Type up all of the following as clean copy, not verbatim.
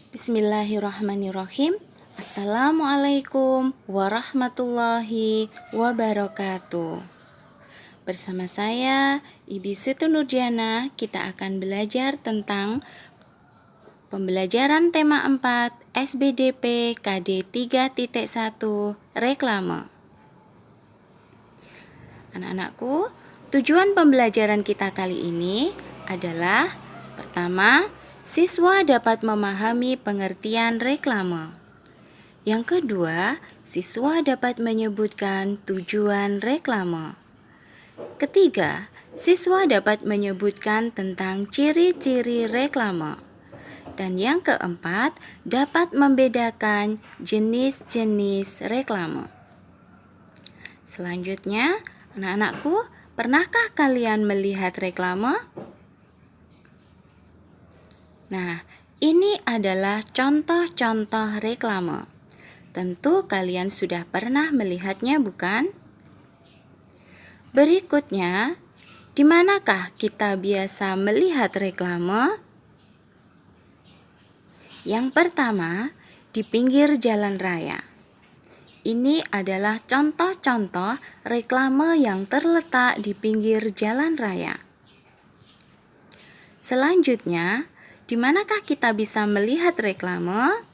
Bismillahirrahmanirrahim. Assalamualaikum warahmatullahi wabarakatuh. Bersama saya, Ibi Siti Nurjana, kita akan belajar tentang pembelajaran tema 4 SBDP KD 3.1 Reklame. Anak-anakku, tujuan pembelajaran kita kali ini adalah pertama, siswa dapat memahami pengertian reklame. Yang kedua, siswa dapat menyebutkan tujuan reklame. Ketiga, siswa dapat menyebutkan tentang ciri-ciri reklame. Dan yang keempat, dapat membedakan jenis-jenis reklame. Selanjutnya, anak-anakku, pernahkah kalian melihat reklame? Nah, ini adalah contoh-contoh reklame. Tentu kalian sudah pernah melihatnya, bukan? Berikutnya, di manakah kita biasa melihat reklame? Yang pertama, di pinggir jalan raya. Ini adalah contoh-contoh reklame yang terletak di pinggir jalan raya. Selanjutnya, di manakah kita bisa melihat reklame?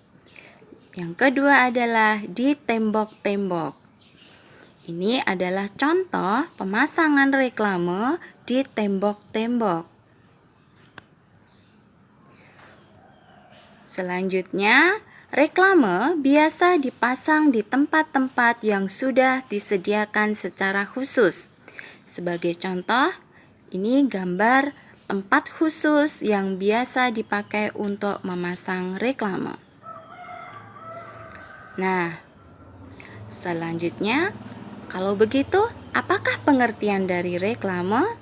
Yang kedua adalah di tembok-tembok. Ini adalah contoh pemasangan reklame di tembok-tembok. Selanjutnya, reklame biasa dipasang di tempat-tempat yang sudah disediakan secara khusus. Sebagai contoh, ini gambar tempat khusus yang biasa dipakai untuk memasang reklame. Nah, selanjutnya, kalau begitu, apakah pengertian dari reklame?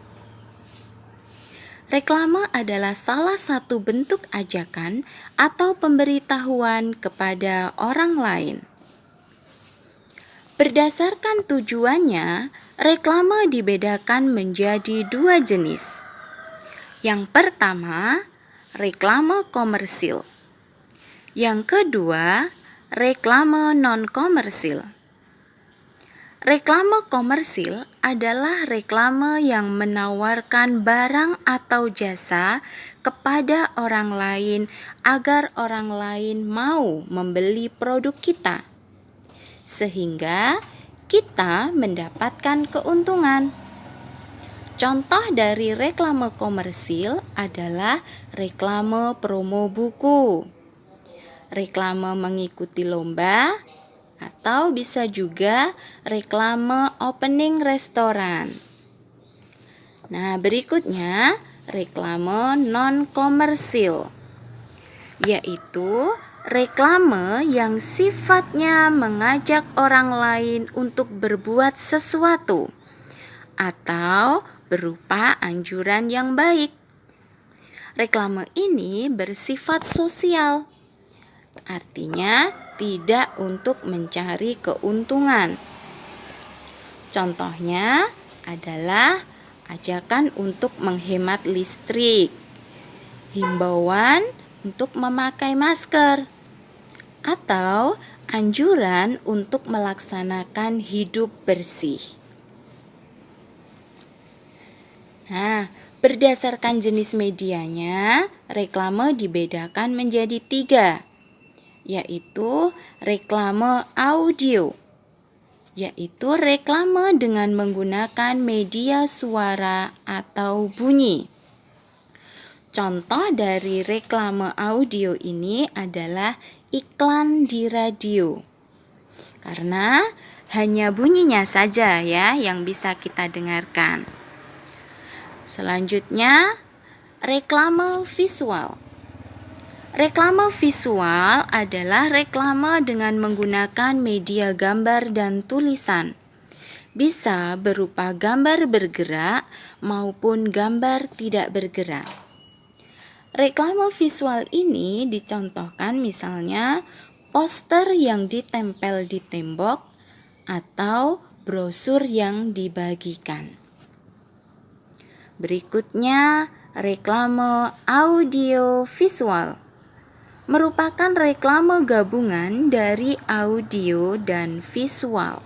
Reklame adalah salah satu bentuk ajakan atau pemberitahuan kepada orang lain. Berdasarkan tujuannya, reklame dibedakan menjadi dua jenis. Yang pertama, reklame komersil. Yang kedua, reklame non-komersil. Reklame komersil adalah reklame yang menawarkan barang atau jasa kepada orang lain agar orang lain mau membeli produk kita, sehingga kita mendapatkan keuntungan. Contoh dari reklame komersil adalah reklame promo buku, reklame mengikuti lomba, atau bisa juga reklame opening restoran. Nah, berikutnya reklame non-komersil, yaitu reklame yang sifatnya mengajak orang lain untuk berbuat sesuatu atau berupa anjuran yang baik. Reklame ini bersifat sosial, artinya tidak untuk mencari keuntungan. Contohnya adalah ajakan untuk menghemat listrik, himbauan untuk memakai masker, atau anjuran untuk melaksanakan hidup bersih. Nah, berdasarkan jenis medianya, reklame dibedakan menjadi 3, yaitu reklame audio, yaitu reklame dengan menggunakan media suara atau bunyi. Contoh dari reklame audio ini adalah iklan di radio, karena hanya bunyinya saja ya yang bisa kita dengarkan. Selanjutnya, reklame visual. Reklame visual adalah reklame dengan menggunakan media gambar dan tulisan. Bisa berupa gambar bergerak maupun gambar tidak bergerak. Reklame visual ini dicontohkan misalnya poster yang ditempel di tembok atau brosur yang dibagikan. Berikutnya, reklame audio visual. merupakan reklame gabungan dari audio dan visual,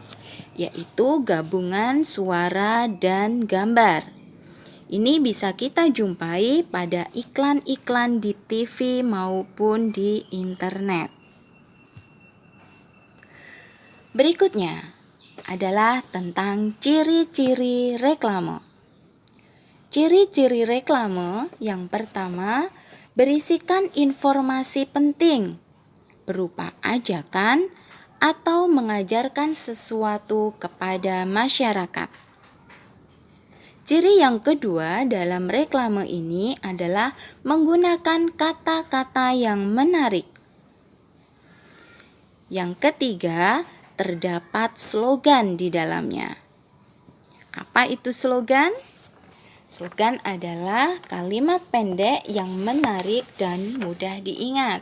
yaitu gabungan suara dan gambar. Ini bisa kita jumpai pada iklan-iklan di TV maupun di internet. Berikutnya adalah tentang ciri-ciri reklame. Ciri-ciri reklame yang pertama berisikan informasi penting berupa ajakan atau mengajarkan sesuatu kepada masyarakat. Ciri yang kedua dalam reklame ini adalah menggunakan kata-kata yang menarik. Yang ketiga, terdapat slogan di dalamnya. Apa itu slogan? Slogan adalah kalimat pendek yang menarik dan mudah diingat.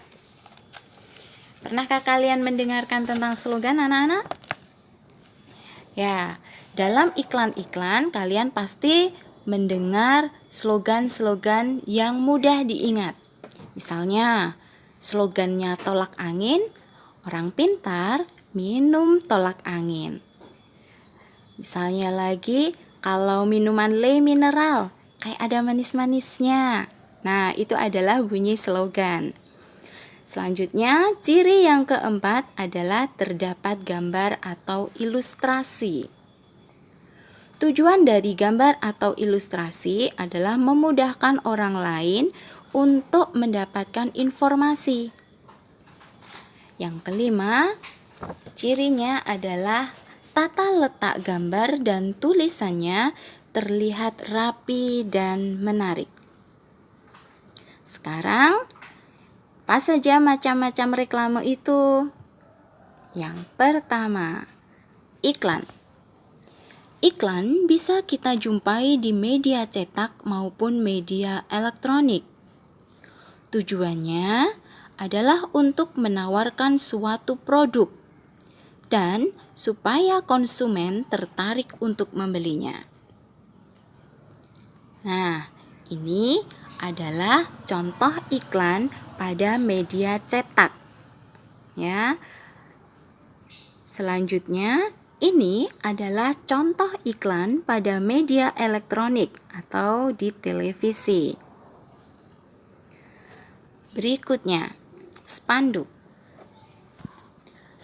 Pernahkah kalian mendengarkan tentang slogan, anak-anak? Ya, dalam iklan-iklan kalian pasti mendengar slogan-slogan yang mudah diingat. Misalnya, slogannya tolak angin, orang pintar minum tolak angin. Misalnya lagi, kalau minuman le mineral, kayak ada manis-manisnya. Nah, itu adalah bunyi slogan. Selanjutnya, ciri yang keempat adalah terdapat gambar atau ilustrasi. Tujuan dari gambar atau ilustrasi adalah memudahkan orang lain untuk mendapatkan informasi. Yang kelima, cirinya adalah tata letak gambar dan tulisannya terlihat rapi dan menarik. Sekarang, apa saja macam-macam reklame itu? Yang pertama, iklan. Iklan bisa kita jumpai di media cetak maupun media elektronik. Tujuannya adalah untuk menawarkan suatu produk dan supaya konsumen tertarik untuk membelinya. Nah, ini adalah contoh iklan pada media cetak. Ya. Selanjutnya, ini adalah contoh iklan pada media elektronik atau di televisi. Berikutnya, spanduk.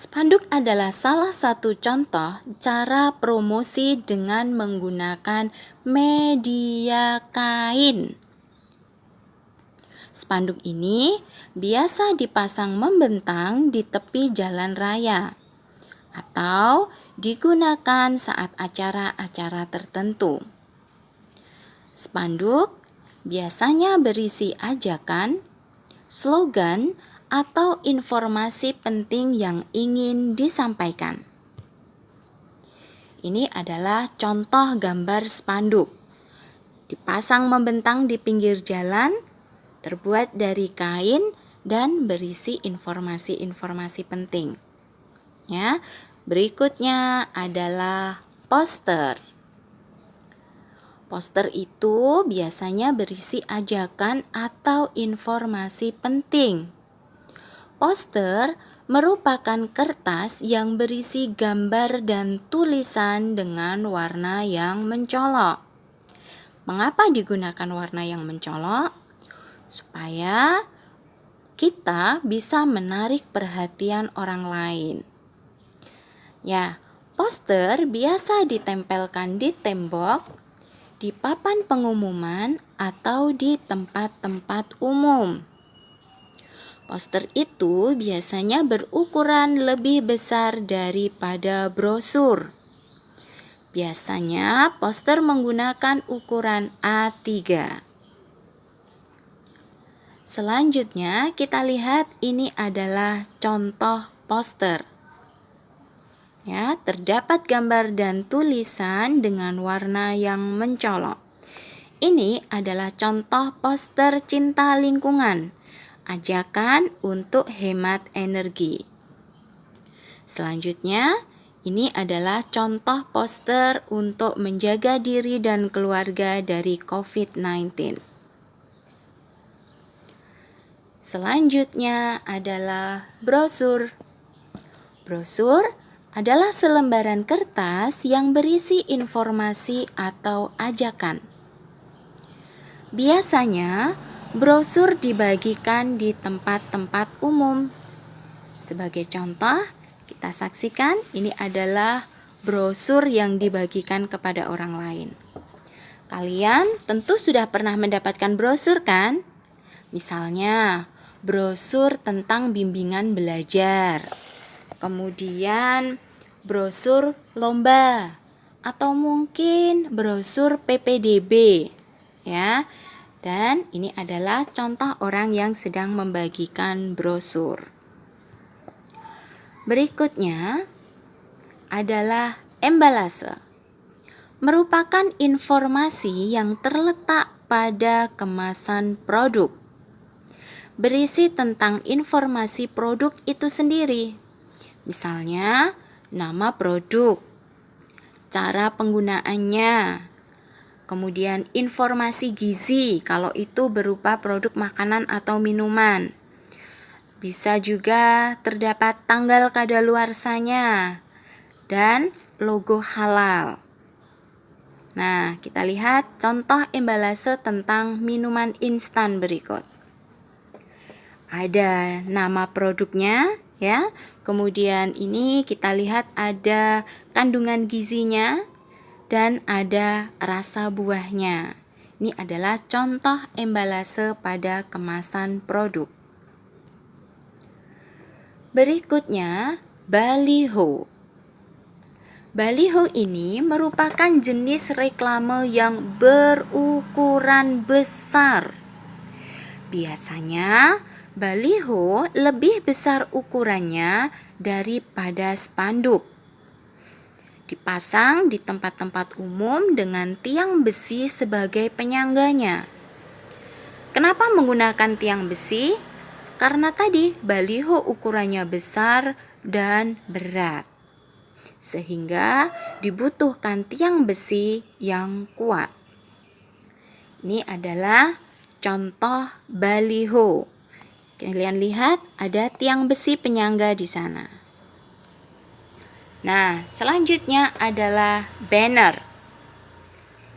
Spanduk adalah salah satu contoh cara promosi dengan menggunakan media kain. Spanduk ini biasa dipasang membentang di tepi jalan raya atau digunakan saat acara-acara tertentu. Spanduk biasanya berisi ajakan, slogan, atau informasi penting yang ingin disampaikan. Ini adalah contoh gambar spanduk. Dipasang membentang di pinggir jalan, terbuat dari kain dan berisi informasi-informasi penting. Ya, berikutnya adalah poster. Poster itu biasanya berisi ajakan atau informasi penting. Poster merupakan kertas yang berisi gambar dan tulisan dengan warna yang mencolok. Mengapa digunakan warna yang mencolok? Supaya kita bisa menarik perhatian orang lain. Ya, poster biasa ditempelkan di tembok, di papan pengumuman, atau di tempat-tempat umum. Poster itu biasanya berukuran lebih besar daripada brosur. Biasanya poster menggunakan ukuran A3. Selanjutnya kita lihat ini adalah contoh poster. Ya, terdapat gambar dan tulisan dengan warna yang mencolok. Ini adalah contoh poster cinta lingkungan, ajakan untuk hemat energi. Selanjutnya, ini adalah contoh poster untuk menjaga diri dan keluarga dari COVID-19. Selanjutnya adalah brosur. Brosur adalah selembaran kertas yang berisi informasi atau ajakan. Biasanya, brosur dibagikan di tempat-tempat umum. Sebagai contoh, kita saksikan ini adalah brosur yang dibagikan kepada orang lain. Kalian tentu sudah pernah mendapatkan brosur kan? Misalnya, brosur tentang bimbingan belajar. Kemudian, brosur lomba. Atau mungkin brosur PPDB. Ya. Dan ini adalah contoh orang yang sedang membagikan brosur. Berikutnya adalah embalase. Merupakan informasi yang terletak pada kemasan produk. Berisi tentang informasi produk itu sendiri. Misalnya, nama produk, cara penggunaannya, kemudian informasi gizi kalau itu berupa produk makanan atau minuman. Bisa juga terdapat tanggal kadaluarsanya dan logo halal. Nah, kita lihat contoh embalase tentang minuman instan berikut. Ada nama produknya, ya. Kemudian ini kita lihat ada kandungan gizinya dan ada rasa buahnya. Ini adalah contoh embalase pada kemasan produk. Berikutnya, baliho. Baliho ini merupakan jenis reklame yang berukuran besar. Biasanya, baliho lebih besar ukurannya daripada spanduk. Dipasang di tempat-tempat umum dengan tiang besi sebagai penyangganya. Kenapa menggunakan tiang besi? Karena tadi baliho ukurannya besar dan berat, sehingga dibutuhkan tiang besi yang kuat. Ini adalah contoh baliho. Kalian lihat ada tiang besi penyangga di sana. Nah, selanjutnya adalah banner.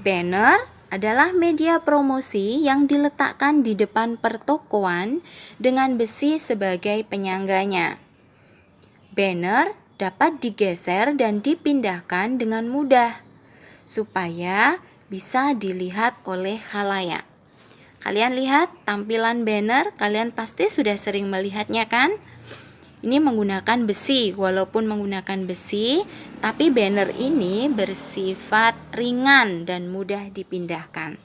Banner adalah media promosi yang diletakkan di depan pertokoan dengan besi sebagai penyangganya. Banner dapat digeser dan dipindahkan dengan mudah supaya bisa dilihat oleh khalayak. Kalian lihat tampilan banner, kalian pasti sudah sering melihatnya kan? Ini menggunakan besi, walaupun menggunakan besi, tapi banner ini bersifat ringan dan mudah dipindahkan.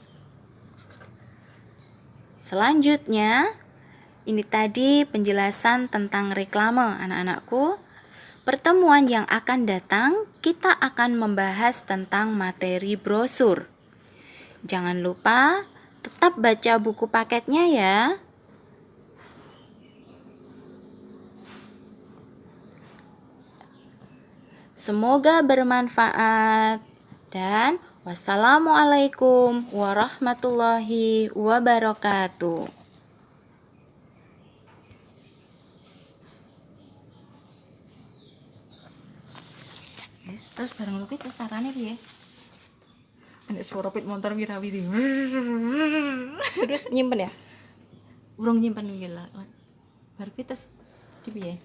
Selanjutnya, ini tadi penjelasan tentang reklame anak-anakku. Pertemuan yang akan datang, kita akan membahas tentang materi brosur. Jangan lupa tetap baca buku paketnya ya. Semoga bermanfaat dan wassalamualaikum warahmatullahi wabarakatuh. Yes, terus bareng Lupit terus caranya piye? Nek suara pit motor wira-wiri. Terus nyimpen ya? Urung nyimpen iki lah. Bar terus di piye?